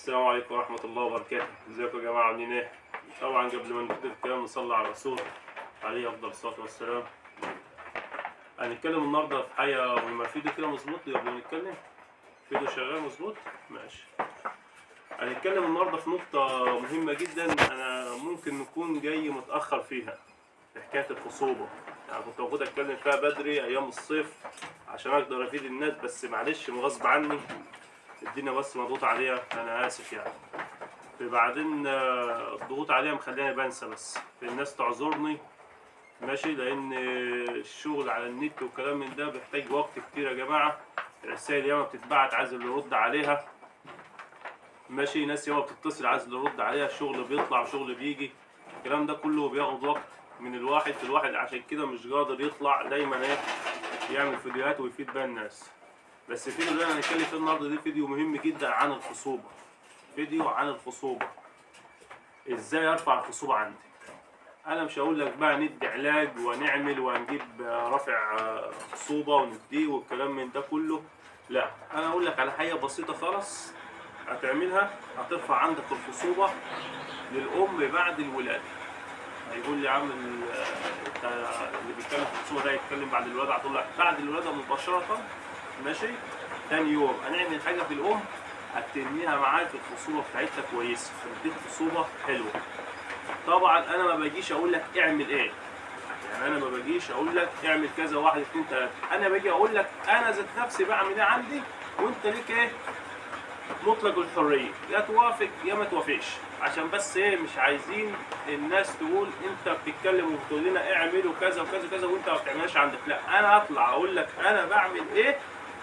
السلام عليكم ورحمة الله وبركاته. ازيكم يا جماعة عاملين ايه؟ طبعا قبل ما نبتدي الكلام نصلي على الرسول عليه أفضل الصلاة والسلام. هنتكلم النهاردة في حاجة مهمة. الفيديو كده مظبوط قبل ما نتكلم؟ الفيديو شغال مظبوط؟ ماشي. هنتكلم النهاردة في نقطة مهمة جدا، أنا ممكن نكون جاي متأخر فيها، في حكاية الخصوبة. يعني كنت المفروض أتكلم فيها بدري أيام الصيف عشان أقدر أفيد الناس، بس معلش غصب عني الدنيا بس مضغوط عليها، أنا آسف يعني. بعدين الضغوط عليها مخليني بنسى، بس الناس تعذرني ماشي، لان الشغل على النت والكلام من ده بيحتاج وقت كتير يا جماعه. الرسائل ياما بتتبعت عايز اللي يرد عليها ماشي، ناس ياما بتتصل عايز اللي يرد عليها، الشغل بيطلع وشغل بيجي، الكلام ده كله بياخد وقت من الواحد، عشان كده مش قادر يطلع دايما ايه يعمل فيديوهات ويفيد بيها الناس. بس الفيديو اللي انا هنتكلم فيه النهارده ده فيديو مهم جدا عن الخصوبه، فيديو عن الخصوبه، ازاي ارفع الخصوبه عندي. انا مش هقول لك بقى ندي علاج ونعمل ونجيب رافع خصوبه ونديه والكلام من ده كله، لا، انا اقول لك على حاجه بسيطه خالص هتعملها هترفع عندك الخصوبه للام بعد الولاده. هيقول لي يا عم انت اللي بيتكلم في الخصوبه ده يتكلم بعد الولاده على طول؟ لا، بعد الولاده مباشره ماشي، تاني يوم هنعمل حاجه في الام هتنميها معاك الخصوبه بتاعتها كويسه، تديك خصوبه حلوه. طبعا انا ما باجيش اقول لك اعمل ايه، يعني انا ما باجيش اقول لك اعمل كذا واحد اتنين تلاته، انا باجي اقول لك انا ذات نفسي بعمل ايه عندي، وانت ليك ايه مطلق الحريه، يا توافق يا ما توافقش، عشان بس ايه مش عايزين الناس تقول انت بتتكلم وبتقول لنا اعملوا كذا وكذا كذا وانت ما بتعملهاش عندك. لا، انا اطلع اقول لك انا بعمل ايه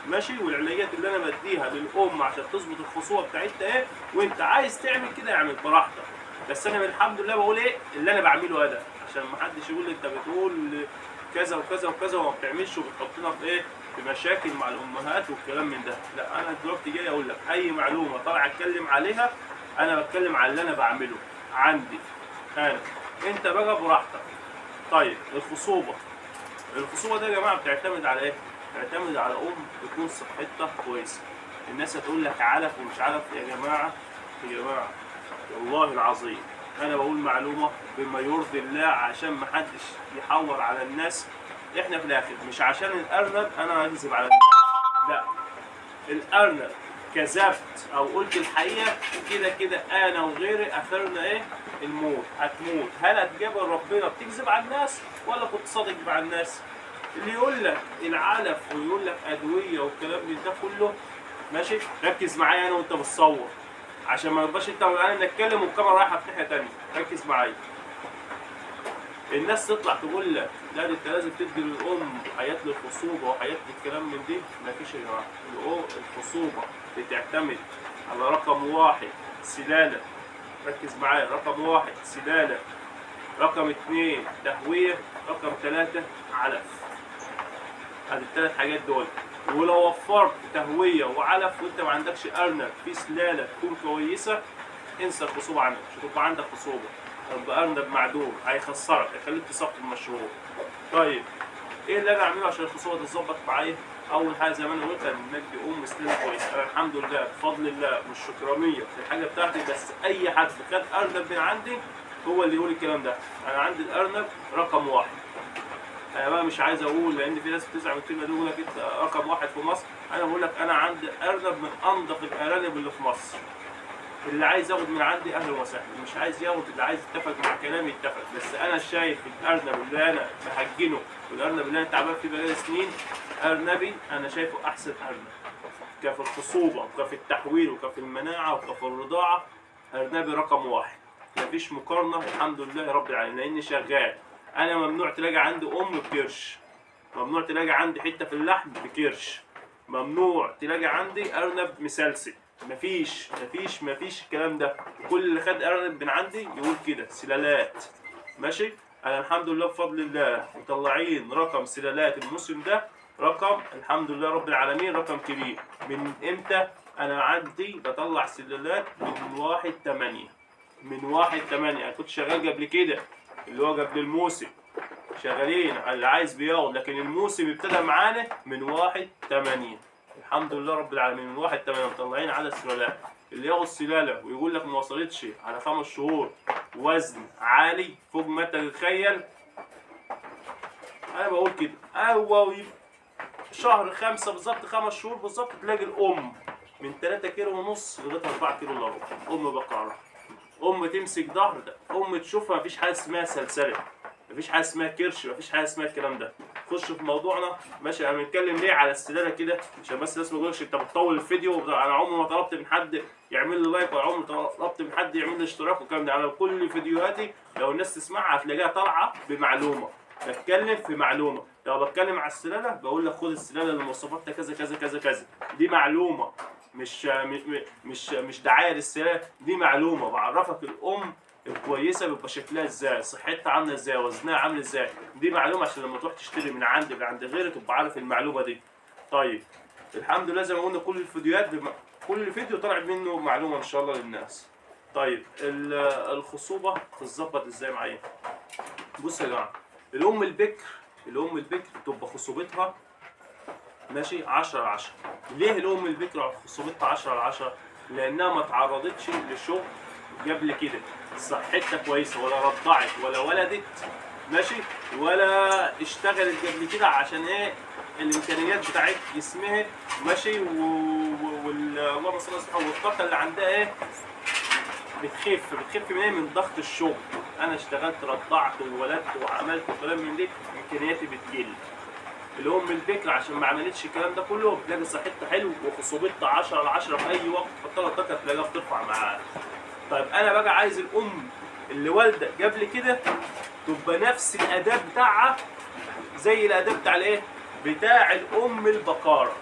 ماشي، والعلاجات اللي انا بديها للام عشان تظبط الخصوبه بتاعتها ايه، وانت عايز تعمل كده اعمل براحتك. بس انا الحمد لله بقول ايه اللي انا بعمله هذا، عشان ما حدش يقول لي انت بتقول كذا وكذا وكذا وما بتعملش وبتحطنا في ايه في مشاكل مع الامهات والكلام من ده. لا، انا دلوقتي جاي اقول لك اي معلومه طالع اتكلم عليها، انا بتكلم على اللي انا بعمله عندي انا، انت بقى براحتك. طيب الخصوبه دي يا جماعه بتعتمد على ايه؟ بتعتمد على تكون صحتها كويسه. الناس هتقول لك علف ومش علف، يا جماعه والله العظيم انا بقول معلومه بما يرضي الله عشان ما حدش يحور على الناس. احنا في الاخر مش عشان الارنب انا هكذب على الناس، لا، الارنب كذبت او قلت الحقيقه كده كده انا وغيري اخرنا ايه الموت، هتموت. هل هتجابر ربنا بتكذب على الناس ولا كنت صادق مع الناس؟ اللي يقول لك العلف ويقول لك ادويه والكلام من ده كله ماشي، ركز معايا انا وانت بتصور عشان ما يبقاش انت وانا نتكلم والكاميرا رايحه في ناحيه ثانيه، ركز معايا. الناس تطلع تقول لك لا انت لازم تدي للام حياه للخصوبه وحياه للكلام من دي، مفيش يا جماعه. الخصوبه بتعتمد على رقم واحد سلاله، ركز معايا، رقم واحد سلاله، رقم اثنين تهويه، رقم ثلاثه علف. هذه الثلاث حاجات دول، ولو وفرت تهويه وعلف وانت ما عندكش ارنب في سلاله تكون كويسه، انسى الخصوبه عندك، مش هتبقى عندك خصوبه، هيبقى ارنب معدوم هيخسرك، هيخليك تصفي المشروع. طيب ايه اللي انا اعمله عشان الخصوبه تتظبط معايا؟ اول حاجه زي ما انا قلت ندي سلاله كويسه. انا الحمد لله بفضل الله مش شكرانيه في الحاجه بتاعتي، بس اي حد خد ارنب من عندي هو اللي يقول الكلام ده. انا عندي الارنب رقم واحد. انا بقى مش عايز اقول لان في ناس بتزعل من الكلمه دي يقول لك انت رقم واحد في مصر، انا بقول لك انا عندي ارنب من انظف الارانب اللي في مصر. اللي عايز ياخد من عندي اهلا وسهلا، مش عايز ياخد، اللي عايز يتفق مع كلامي يتفق. بس انا شايف الارنب اللي انا مهجنه والارنب اللي انا تعبان فيه بقالي سنين، ارنبي انا شايفه احسن ارنب كفي الخصوبه وكفي التحويل وكفي المناعه وكفي الرضاعه. ارنبي رقم واحد، مفيش مقارنه الحمد لله رب العالمين، لاني شغال. انا ممنوع تلاقي عندي بكرش، ممنوع تلاقي عندي حته في اللحم بكرش، ممنوع تلاقي عندي ارنب مسلسل، مفيش الكلام ده. كل اللي خد ارنب من عندي يقول كده سلالات ماشي. انا الحمد لله بفضل الله مطلعين رقم سلالات الموسم ده، رقم الحمد لله رب العالمين رقم كبير. من امتى انا عندي بطلع سلالات؟ من 1/8، من 1/8. انا كنت شغال قبل كده اللي هو قبل الموسم، شغالين اللي عايز بياخد، لكن الموسم ابتدى معانا من 1/8. الحمد لله رب العالمين من 1/8 مطلعين على السلالات. اللي ياخد سلاله ويقول لك ما وصلتش على 5 شهور وزن عالي فوق ما تتخيل، انا بقول كده شهر 5 بالظبط، 5 شهور بالظبط، تلاقي الام من 3 كيلو ونص لغايه 4 كيلو الا ربع. ام بقره، ام تمسك ظهر، ام تشوفها مفيش حاجه اسمها سلسله، مفيش حاجه اسمها كرش، مفيش حاجه اسمها الكلام ده. خش في موضوعنا. ماشي، انا بنتكلم ليه على السلاله كده عشان بس الناس ما تقولش انت بتطول الفيديو. انا عمري ما طلبت من حد يعمل لي لايك، ولا عمري طلبت من حد يعمل لي اشتراك والكلام ده. انا كل فيديوهاتي لو الناس تسمعها هتلاقيها طالعه بمعلومه، بتكلم في معلومه. لو بتكلم على السلاله بقول لك خد السلاله اللي مواصفاتها كذا كذا كذا كذا، دي معلومه، مش دعايه للسلاله، دي معلومه بعرفك الام الكويسه بيبقى شكلها ازاي، صحتها عامله ازاي، وزنها عامل ازاي. دي معلومه عشان لما تروح تشتري من عندي من عند غيرك تبقى عارف المعلومه دي. طيب الحمد لله زي ما قلنا كل الفيديوهات كل فيديو طلع منه معلومه ان شاء الله للناس. طيب الخصوبه تتظبط ازاي معايا؟ بصوا يا جماعه، الام البكر تبقى خصوبتها ماشي 10/10. ليه الام البكر خصوبتها 10/10؟ لانها ما تعرضتش لشغل قبل كده، صحتها كويسه، ولا رضعت ولا ولدت ماشي، ولا اشتغلت قبل كده عشان ايه الامكانيات بتاعت جسمها ماشي، اللهم صل على سيدنا، والطاقه اللي عندها ايه بتخف من ايه؟ من ضغط الشغل. انا اشتغلت رضعت وولدت وعملت وكلام من دي، امكانياتي بتقل. الام البكر عشان ما عملتش الكلام ده كله بتلاقي صحتها حلو وخصوبتها 10/10 في اي وقت حطها الطاقه تلاقيها بترفع معاها. طيب انا بقى عايز الام اللي والده قبل كده تبقى نفس الاداء بتاعها زي الاداء بتاع الايه؟ بتاع الام البقاره،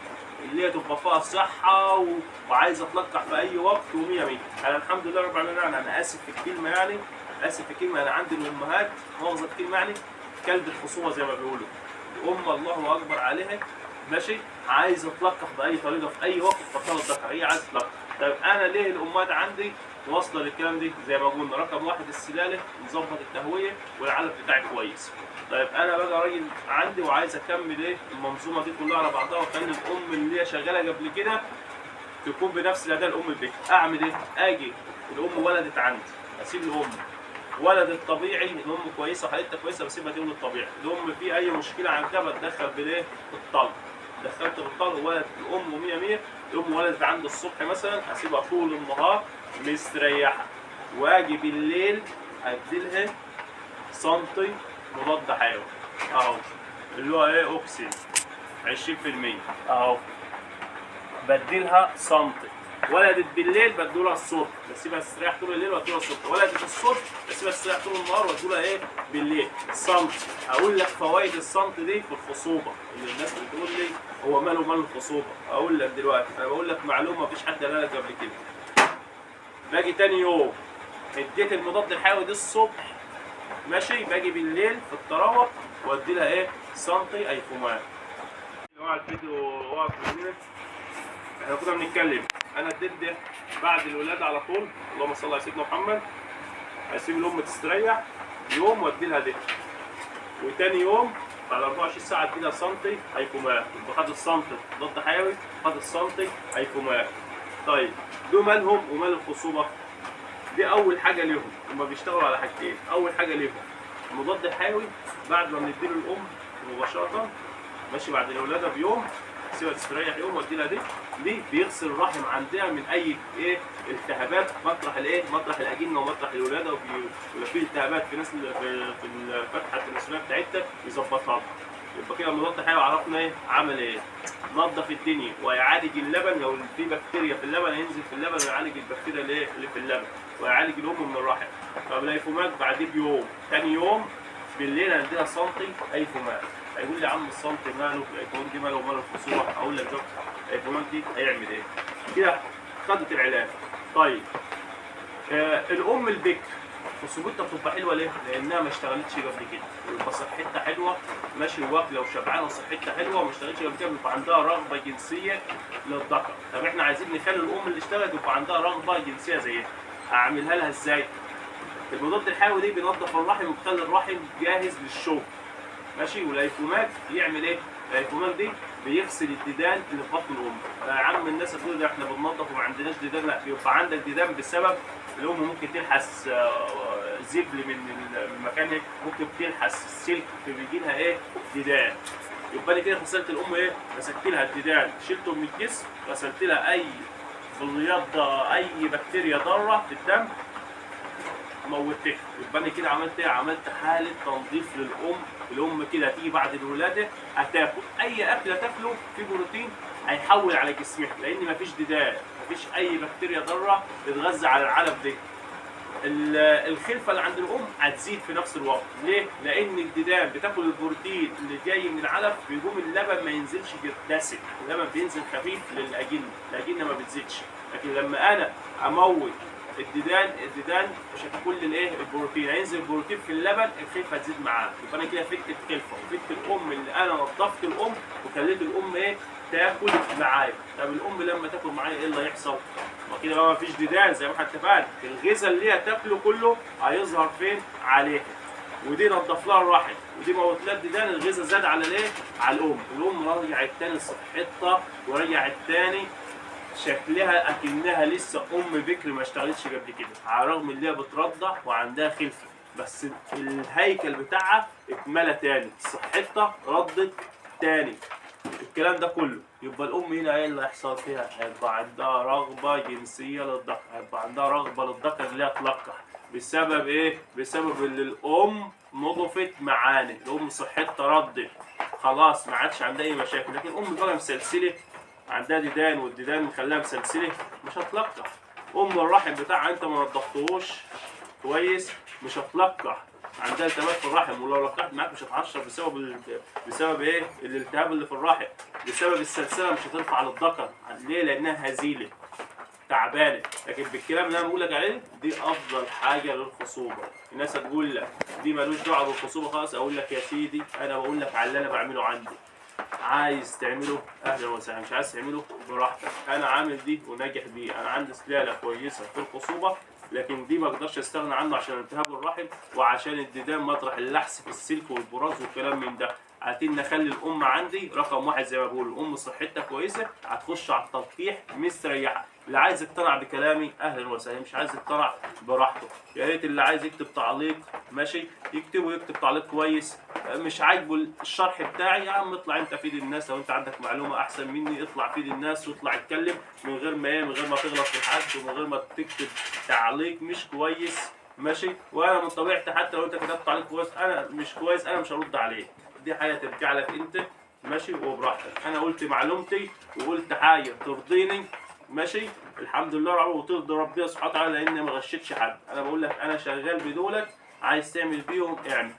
اللي هي تبقى فيها صحه وعايزه تلقح في اي وقت ومية مية. انا الحمد لله رب العالمين، انا اسف في الكلمه يعني، اسف في الكلمه، انا عندي الامهات مؤاخذه الكلمه يعني كلب الخصومه زي ما بيقولوا. الام الله اكبر عليها ماشي، عايزه تلقح باي طريقه في اي وقت تفضل تلقح، هي عايزه تلقح. طيب انا ليه الامهات عندي واصله للكلام دي؟ زي ما قلنا رقم 1 السلاله، نظبط التهويه والعلف بتاعي كويس. طيب انا بقى راجل عندي وعايز اكمل ايه المنظومه دي كلها على بعضها، واخلي الام اللي هي شغاله قبل كده تكون بنفس الاداء الام البكر. اعمل ايه؟ اجي الام ولدت عندي، اسيب الام ولدت طبيعي، الام كويسه حالتها كويسه بسيبها تولد الطبيعي. الام في اي مشكله عندها بتدخل بالايه؟ بالطلق. دخلت بالطلق ولدت الام 100 100. الام ولدت عندي الصبح مثلا اسيبها طول النهار مستريحه، واجي بالليل اديلها سنتي مضاد حيوي اهو، اللي هو ايه؟ اوكسين 20% اهو، بديلها سنتي. ولدت بالليل بدولها الصبح، بسيبها تستريح طول الليل وادولها الصبح. ولدت الصبح بسيبها تستريح طول النهار وادولها ايه؟ بالليل. سنتي. اقول لك فوائد السنتي دي في الخصوبه، اللي الناس بتقول لي هو ماله مال الخصوبه. اقول لك دلوقتي، انا بقول لك معلومه مفيش حد قالها لك قبل كده. باجي تاني يوم اديت المضاد الحيوي دي الصبح ماشي، باجي بالليل في التراوح وادي لها ايه؟ سنتي ايفومان. يا جماعه الفيديو واقف مننا، احنا كنا بنتكلم انا اديت ده بعد الولاده على طول، اللهم صل على سيدنا محمد، هسيب الام تستريح يوم وادي لها ده، وتاني يوم بعد 24 ساعه ادي لها سنتي ايفومان. يبقى خد السنتي ضد حيوي، خد السنتي ايفومان. طيب دول مالهم ومال الخصوبه؟ دي اول حاجه ليهم، هما بيشتغلوا على حاجتين. اول حاجه ليهم المضاد الحيوي بعد ما بنديله الام مباشره ماشي بعد الولاده بيوم، سيبها تستريح يوم وادي لها دي بيغسل الرحم عندها من اي ايه التهابات مطرح الايه؟ مطرح الاجنه ومطرح الولاده، ويبقى في التهابات في ناس في الفتحه التناسليه بتاعتها يظبطها. يبقى كده المضاد الحيوي عرفنا ايه؟ عمل ايه؟ نظف الدنيا ويعالج اللبن، لو في بكتيريا في اللبن هينزل في اللبن ويعالج البكتيريا اللي في اللبن، ويعالج الام من الرحم. طب الايفومات بعديه بيوم، ثاني يوم بالليل هنديها سنتي ايفومات. هيقول لي يا عم السنتي ماله؟ الايفومات دي ماله ومال الخصوبه؟ اقول لك شوف الايفومات دي هيعمل ايه؟ كده خدت العلاج. طيب الام البكر خصوبتها بتبقى حلوه ليه؟ لانها ما اشتغلتش قبل كده، يبقى صحتها حلوه ماشي، واكله وشبعانه وصحتها حلوه وما اشتغلتش قبل كده، بيبقى عندها رغبه جنسيه للذكر. طب احنا عايزين نخلي الام اللي اشتغلت يبقى عندها رغبه جنسيه زيها، اعملها لها ازاي؟ المضاد الحيوي دي بينظف الرحم وبيخلي الرحم جاهز للشغل ماشي. والايفومات يعمل ايه؟ الايفومات دي بيغسل الديدان اللي في بطن الام. يا عم الناس هتقول ده احنا بننظف وما عندناش ديدان، لا، بيبقى عندك ديدان بسبب الام ممكن تلحس زبل من المكان هيك، ممكن تلحس السلك فبيجي لها ايه ديدان. يبقى انا كده غسلت الام ايه، مسكت لها الديدان، شلته من الجسم، غسلت لها اي فضليات اي بكتيريا ضاره في الدم موتها. يبقى انا كده عملت ايه؟ عملت حاله تنظيف للام. الام كده هتيجي بعد الولاده هتاكل اي اكل هتاكله فيه بروتين هيحول على جسمها، لان مفيش ديدان، مفيش اي بكتيريا ضاره تتغذى على العلف ده. الخلفه اللي عند الام هتزيد في نفس الوقت. ليه؟ لان الديدان بتاكل البروتين اللي جاي من العلف، بيقوم اللبن ما ينزلش دسم، اللبن بينزل خفيف للاجنه، الاجنه ما بتزيدش. لكن لما انا اموت الديدان مش هتاكل لي الايه البروتين، هينزل البروتين في اللبن، الخلفه هتزيد معاه. يبقى انا كده فدت الخلفه وفدت الام اللي انا نظفت الام وخليت الام ايه تاكل معايا. طب الام لما تاكل معايا ايه اللي هيحصل؟ ما كده بقى مفيش ديدان زي ما احنا اتفقنا، الغذاء اللي هي تاكله كله هيظهر فين؟ عليها. ودي نضف لها الرحم ودي موت لها الديدان، الغذاء زاد على الايه؟ على الام رجعت تاني صحتها ورجعت تاني شكلها اكنها لسه ام بكر ما اشتغلتش قبل كده، على الرغم ان هي بترضع وعندها خلفه، بس الهيكل بتاعها اتملى تاني، صحتها ردت تاني، الكلام ده كله. يبقى الام هنا ايه اللي هيحصل فيها؟ هيبقى عندها رغبه جنسيه للذكر، هيبقى عندها رغبه للذكر اللي هي تلقح. بسبب ايه؟ بسبب ان الام نضفت معانا، الام صحتها ردت خلاص ما عادش عندها اي مشاكل. لكن الام بقى مسلسله، عندها ديدان والديدان مخليها مسلسله، مش هتلقح. ام الرحم بتاعها انت ما نضفتهوش كويس مش هتلقح، عندها التهابات في الرحم، ولو لقحت معاك مش هتعشر بسبب ايه؟ الالتهاب اللي في الرحم، بسبب السلسله مش هترفع للذكر. ليه؟ لانها هزيله تعبانه. لكن بالكلام اللي انا بقول لك عليه دي افضل حاجه للخصوبه. الناس هتقول لك دي مالوش دعوه بالخصوبه خالص، اقول لك يا سيدي انا بقول لك على اللي انا بعمله عندي، عايز تعمله اهلا وسهلا، مش عايز تعمله براحتك. انا عامل دي وناجح بيه، انا عندي سلاله كويسه في الخصوبه، لكن دي ما اقدرش استغنى عنه عشان التهاب الرحم وعشان الديدان مطرح اللحس في السلك والبراز والكلام من ده. عايزين نخلي الام عندي رقم واحد زي ما بقول، الام صحتها كويسه هتخش على التلقيح مستريحه. اللي عايز يقتنع بكلامي اهلا وسهلا، مش عايز يقتنع براحته. يا ريت اللي عايز يكتب تعليق ماشي يكتبه، يكتب تعليق كويس. مش عاجبه الشرح بتاعي يا عم اطلع انت فيد الناس، لو انت عندك معلومه احسن مني اطلع فيد الناس واطلع اتكلم من غير ما من غير ما تغلط في حد ومن غير ما تكتب تعليق مش كويس ماشي. وانا من طبيعتي حتى لو انت كتبت تعليق كويس انا مش كويس انا مش هرد عليه، دي حاجه ترجع لك انت ماشي وبراحتك. انا قلت معلومتي وقلت حاجه ترضيني ماشي الحمد لله رب وترضي ربنا سبحانه وتعالى، لان ما غشيتش حد. انا بقول لك انا شغال بدولك، عايز تعمل بيهم اعمل.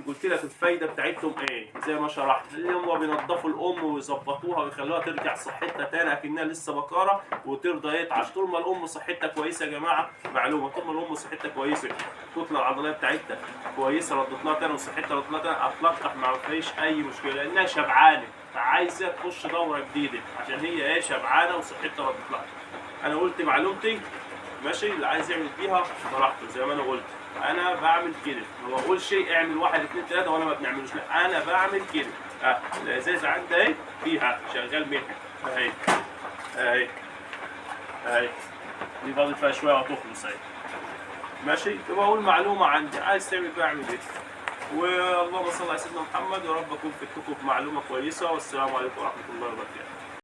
قلت لك الفايده بتاعتهم ايه زي ما شرحت، اللي هم بينضفوا الام ويظبطوها ويخلوها ترجع صحتها تاني اكنها لسه بكاره وترضى يتعش. طول ما الام صحتها كويسه يا جماعه معلومه، طول ما الام صحتها كويسه الكتله العضليه بتاعتها كويسه ردت لها تاني وصحتها ردت لها تاني هتلقح ما فيش اي مشكله، لانها شبعانه عايزه تخش دوره جديده عشان هي ايه شبعانه وصحتها ردت لها. انا قلت معلومتي ماشي، اللي عايز يعمل بيها براحته زي ما انا قلت. انا بعمل كده، ما بقول شيء اعمل 1 2 3 وانا ما بنعملوش، لا انا بعمل كده. الازازه عندي اهي فيها شغال منها اهي اهي اهي، دي فاضل فيها شويه وهتخلص اهي ماشي. يبقى اقول معلومه عندي عايز تعمل بيها اعمل ايه. واللهم صل على سيدنا محمد، يا رب اكون فدتكم بمعلومه كويسه، والسلام عليكم ورحمه الله وبركاته.